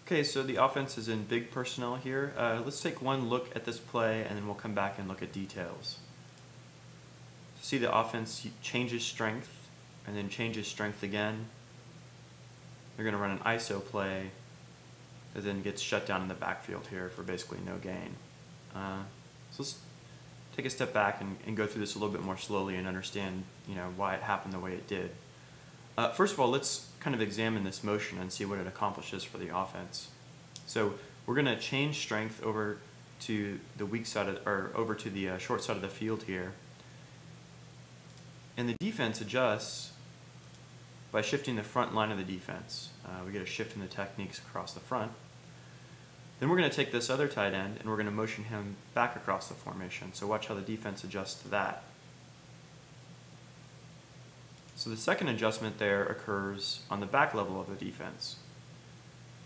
Okay, so the offense is in big personnel here. Let's take one look at this play and then we'll come back and look at details. See the offense changes strength and then changes strength again. They're going to run an ISO play that then gets shut down in the backfield here for basically no gain. So let's take a step back and go through this a little bit more slowly and understand, why it happened the way it did. First of all, let's kind of examine this motion and see what it accomplishes for the offense. So we're going to change strength over to the weak side or over to the short side of the field here. And the defense adjusts by shifting the front line of the defense. We get a shift in the techniques across the front. Then we're going to take this other tight end and we're going to motion him back across the formation. So watch how the defense adjusts to that. So the second adjustment there occurs on the back level of the defense.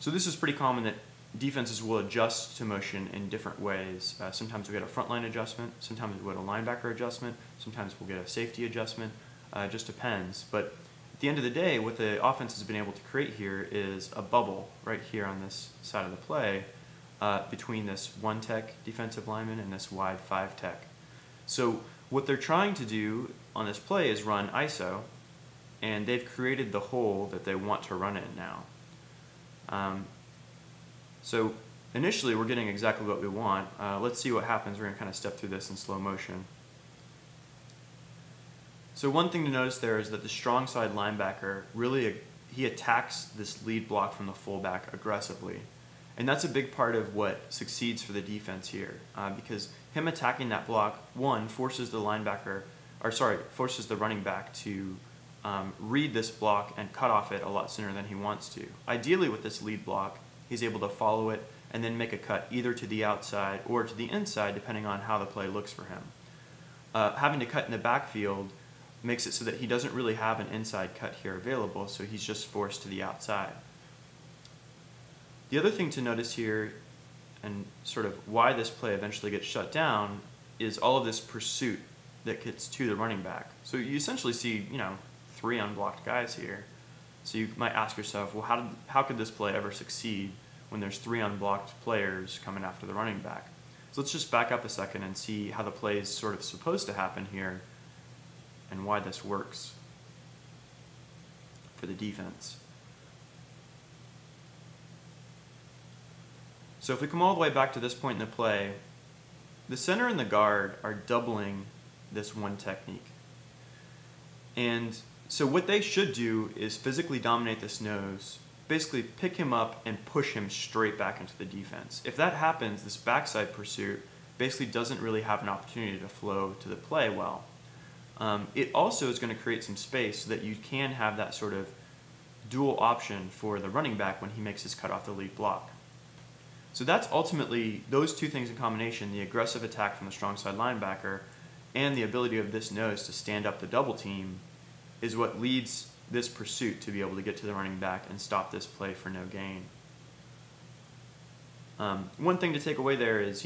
So this is pretty common that defenses will adjust to motion in different ways. Sometimes we get a frontline adjustment, sometimes we get a linebacker adjustment, sometimes we'll get a safety adjustment. It just depends. But at the end of the day, what the offense has been able to create here is a bubble right here on this side of the play between this 1-tech defensive lineman and this wide 5-tech. So what they're trying to do on this play is run ISO, and they've created the hole that they want to run in now. So initially we're getting exactly what we want. Let's see what happens. We're going to kind of step through this in slow motion. So one thing to notice there is that the strong side linebacker he attacks this lead block from the fullback aggressively. And that's a big part of what succeeds for the defense here, because him attacking that block, one, forces the running back to read this block and cut off it a lot sooner than he wants to. Ideally with this lead block, he's able to follow it and then make a cut either to the outside or to the inside depending on how the play looks for him. Having to cut in the backfield makes it so that he doesn't really have an inside cut here available, so he's just forced to the outside. The other thing to notice here, and sort of why this play eventually gets shut down, is all of this pursuit that gets to the running back. So you essentially see, 3 unblocked guys here. So you might ask yourself, well, how could this play ever succeed when there's 3 unblocked players coming after the running back? So let's just back up a second and see how the play is sort of supposed to happen here and why this works for the defense. So if we come all the way back to this point in the play, the center and the guard are doubling this one technique. And so what they should do is physically dominate this nose, basically pick him up and push him straight back into the defense. If that happens, this backside pursuit basically doesn't really have an opportunity to flow to the play well. It also is going to create some space so that you can have that sort of dual option for the running back when he makes his cut off the lead block. So that's ultimately those two things in combination, the aggressive attack from the strong side linebacker and the ability of this nose to stand up the double team, is what leads this pursuit to be able to get to the running back and stop this play for no gain. One thing to take away there is,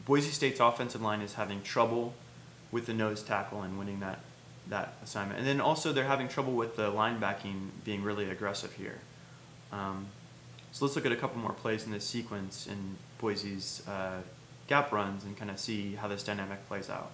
Boise State's offensive line is having trouble with the nose tackle and winning that assignment. And then also they're having trouble with the linebacking being really aggressive here. So let's look at a couple more plays in this sequence in Boise's gap runs and kind of see how this dynamic plays out.